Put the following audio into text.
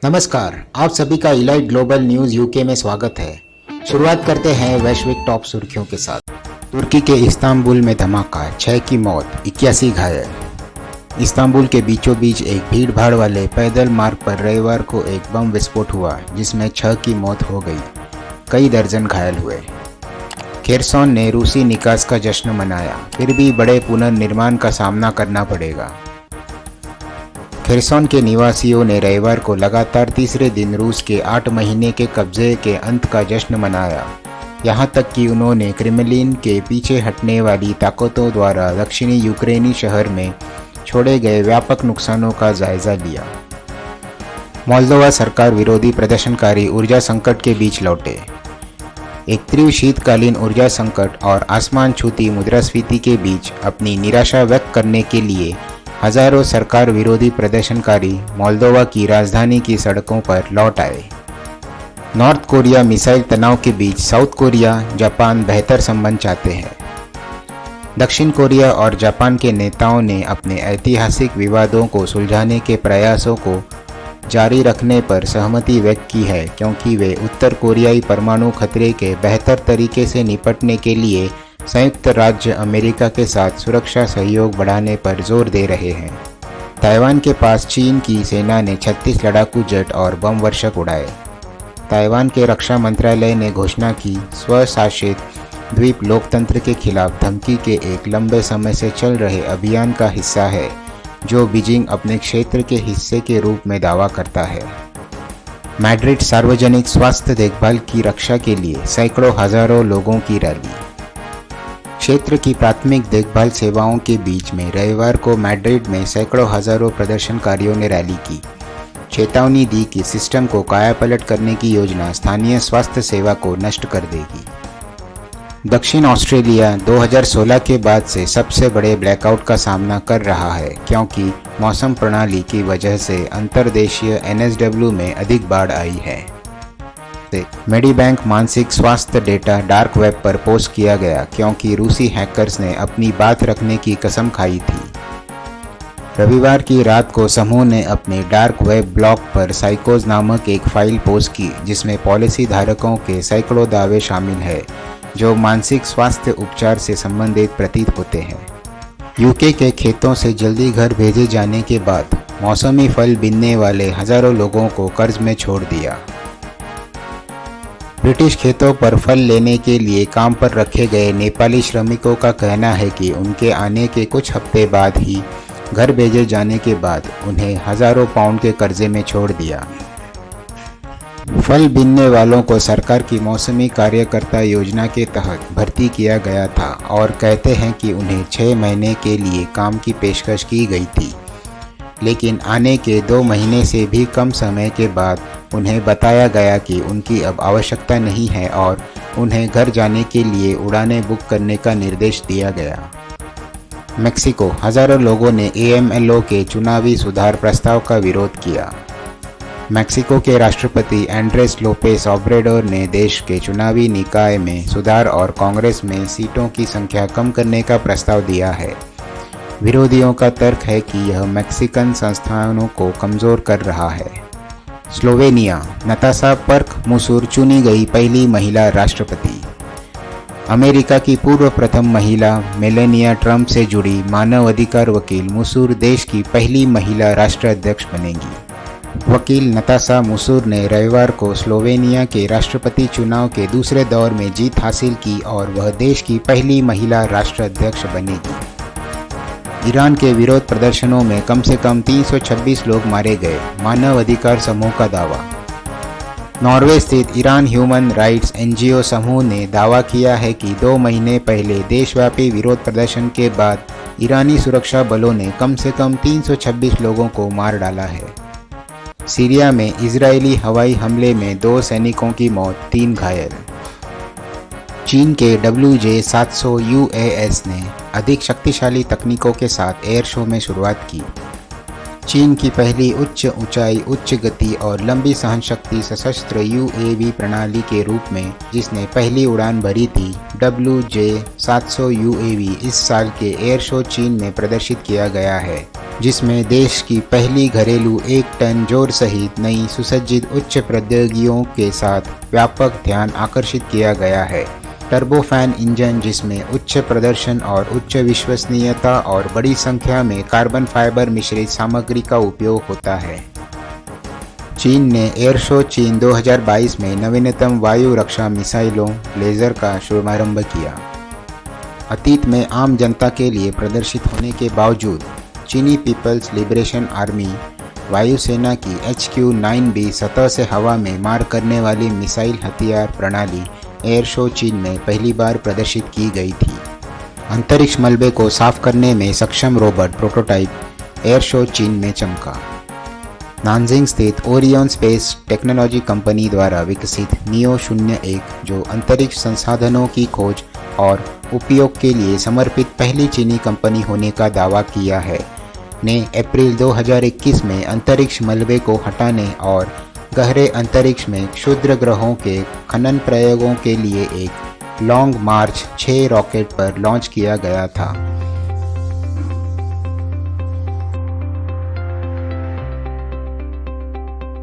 नमस्कार, आप सभी का इलाइट ग्लोबल न्यूज़ यूके में स्वागत है। शुरुआत करते हैं वैश्विक टॉप सुर्खियों के साथ। तुर्की के इस्तांबुल में धमाका, 6 की मौत, 81 घायल। इस्तांबुल के बीचों बीच एक भीड़-भाड़ वाले पैदल मार्ग पर रविवार को एक बम विस्फोट हुआ, जिसमें 6 की मौत हो गई, कई दर्जन घायल हुए। खेरसॉन ने रूसी निकास का जश्न मनाया, फिर भी बड़े पुनर्निर्माण का सामना करना पड़ेगा। खेरसॉन के निवासियों ने रविवार को लगातार तीसरे दिन रूस के 8 महीने के कब्जे के अंत का जश्न मनाया, यहाँ तक कि उन्होंने क्रेमलिन के पीछे हटने वाली ताकतों द्वारा दक्षिणी यूक्रेनी शहर में छोड़े गए व्यापक नुकसानों का जायजा लिया। मोल्दोवा सरकार विरोधी प्रदर्शनकारी ऊर्जा संकट के बीच लौटे। एक तीव्र शीतकालीन ऊर्जा संकट और आसमान छूती मुद्रास्फीति के बीच अपनी निराशा व्यक्त करने के लिए हजारों सरकार विरोधी प्रदर्शनकारी मोल्दोवा की राजधानी की सड़कों पर लौट आए। नॉर्थ कोरिया मिसाइल तनाव के बीच साउथ कोरिया जापान बेहतर संबंध चाहते हैं। दक्षिण कोरिया और जापान के नेताओं ने अपने ऐतिहासिक विवादों को सुलझाने के प्रयासों को जारी रखने पर सहमति व्यक्त की है, क्योंकि वे उत्तर कोरियाई परमाणु खतरे के बेहतर तरीके से निपटने के लिए संयुक्त राज्य अमेरिका के साथ सुरक्षा सहयोग बढ़ाने पर जोर दे रहे हैं। ताइवान के पास चीन की सेना ने 36 लड़ाकू जेट और बम वर्षक उड़ाए। ताइवान के रक्षा मंत्रालय ने घोषणा की स्वशासित द्वीप लोकतंत्र के खिलाफ धमकी के एक लंबे समय से चल रहे अभियान का हिस्सा है, जो बीजिंग अपने क्षेत्र के हिस्से के रूप में दावा करता है। मैड्रिड सार्वजनिक स्वास्थ्य देखभाल की रक्षा के लिए सैकड़ों हजारों लोगों की रैली। क्षेत्र की प्राथमिक देखभाल सेवाओं के बीच में रविवार को मैड्रिड में सैकड़ों हजारों प्रदर्शनकारियों ने रैली की, चेतावनी दी कि सिस्टम को कायापलट करने की योजना स्थानीय स्वास्थ्य सेवा को नष्ट कर देगी। दक्षिण ऑस्ट्रेलिया 2016 के बाद से सबसे बड़े ब्लैकआउट का सामना कर रहा है, क्योंकि मौसम प्रणाली की वजह से अंतर्देशीय NSW में अधिक बाढ़ आई है। मेडीबैंक मानसिक स्वास्थ्य डेटा डार्क वेब पर पोस्ट किया गया, क्योंकि रूसी हैकर्स ने अपनी बात रखने की कसम खाई थी। रविवार की रात को समूह ने अपने डार्क वेब ब्लॉग पर साइकोज नामक एक फाइल पोस्ट की, जिसमें पॉलिसी धारकों के सैकड़ों दावे शामिल हैं, जो मानसिक स्वास्थ्य उपचार से संबंधित प्रतीत होते हैं। यूके के खेतों से जल्दी घर भेजे जाने के बाद मौसमी फल बीनने वाले हजारों लोगों को कर्ज में छोड़ दिया। ब्रिटिश खेतों पर फल लेने के लिए काम पर रखे गए नेपाली श्रमिकों का कहना है कि उनके आने के कुछ हफ्ते बाद ही घर भेजे जाने के बाद उन्हें हजारों पाउंड के कर्जे में छोड़ दिया। फल बीनने वालों को सरकार की मौसमी कार्यकर्ता योजना के तहत भर्ती किया गया था और कहते हैं कि उन्हें 6 महीने के लिए काम की पेशकश की गई थी, लेकिन आने के 2 महीने से भी कम समय के बाद उन्हें बताया गया कि उनकी अब आवश्यकता नहीं है और उन्हें घर जाने के लिए उड़ानें बुक करने का निर्देश दिया गया। मेक्सिको, हजारों लोगों ने AMLO के चुनावी सुधार प्रस्ताव का विरोध किया। मेक्सिको के राष्ट्रपति एंड्रेस लोपेस ओब्रेडोर ने देश के चुनावी निकाय में सुधार और कांग्रेस में सीटों की संख्या कम करने का प्रस्ताव दिया है। विरोधियों का तर्क है कि यह मैक्सिकन संस्थानों को कमजोर कर रहा है। स्लोवेनिया, नताशा पर्क-मुसुर चुनी गई पहली महिला राष्ट्रपति। अमेरिका की पूर्व प्रथम महिला मेलानिया ट्रंप से जुड़ी मानव अधिकार वकील मुसुर देश की पहली महिला राष्ट्राध्यक्ष बनेगी। वकील नताशा मुसुर ने रविवार को स्लोवेनिया के राष्ट्रपति चुनाव के दूसरे दौर में जीत हासिल की और वह देश की पहली महिला राष्ट्राध्यक्ष बनेगी। ईरान के विरोध प्रदर्शनों में कम से कम 326 लोग मारे गए, मानव अधिकार समूह का दावा। नॉर्वे स्थित ईरान ह्यूमन राइट्स NGO समूह ने दावा किया है कि 2 महीने पहले देशव्यापी विरोध प्रदर्शन के बाद ईरानी सुरक्षा बलों ने कम से कम 326 लोगों को मार डाला है। सीरिया में इजरायली हवाई हमले में 2 सैनिकों की मौत, 3 घायल। चीन के WJ-700 UAS ने अधिक शक्तिशाली तकनीकों के साथ एयर शो में शुरुआत की। चीन की पहली उच्च ऊंचाई, उच्च गति और लंबी सहनशक्ति सशस्त्र यूएवी प्रणाली के रूप में जिसने पहली उड़ान भरी थी, WJ-700 यूएवी इस साल के एयर शो चीन में प्रदर्शित किया गया है, जिसमें देश की पहली घरेलू 1 टन जोर सहित नई सुसज्जित उच्च प्रौद्योगिकियों के साथ व्यापक ध्यान आकर्षित किया गया है। टर्बोफैन इंजन, जिसमें उच्च प्रदर्शन और उच्च विश्वसनीयता और बड़ी संख्या में कार्बन फाइबर मिश्रित सामग्री का उपयोग होता है। चीन ने एयर शो चीन 2022 में नवीनतम वायु रक्षा मिसाइलों लेजर का शुभारंभ किया। अतीत में आम जनता के लिए प्रदर्शित होने के बावजूद चीनी पीपल्स लिबरेशन आर्मी वायुसेना की HQ-9B सतह से हवा में मार करने वाली मिसाइल हथियार प्रणाली एयर शो चीन में पहली बार प्रदर्शित की गई थी। अंतरिक्ष मलबे को साफ करने में सक्षम रोबोट प्रोटोटाइप एयर शो चीन में चमका। नानजिंग स्थित ओरियन स्पेस टेक्नोलॉजी कंपनी द्वारा विकसित नियो 01, जो अंतरिक्ष संसाधनों की खोज और उपयोग के लिए समर्पित पहली चीनी कंपनी होने का दावा किया है, ने अप्रैल 2021 में अंतरिक्ष मलबे को हटाने और गहरे अंतरिक्ष में क्षुद्र ग्रहों के खनन प्रयोगों के लिए एक लॉन्ग मार्च 6 रॉकेट पर लॉन्च किया गया था।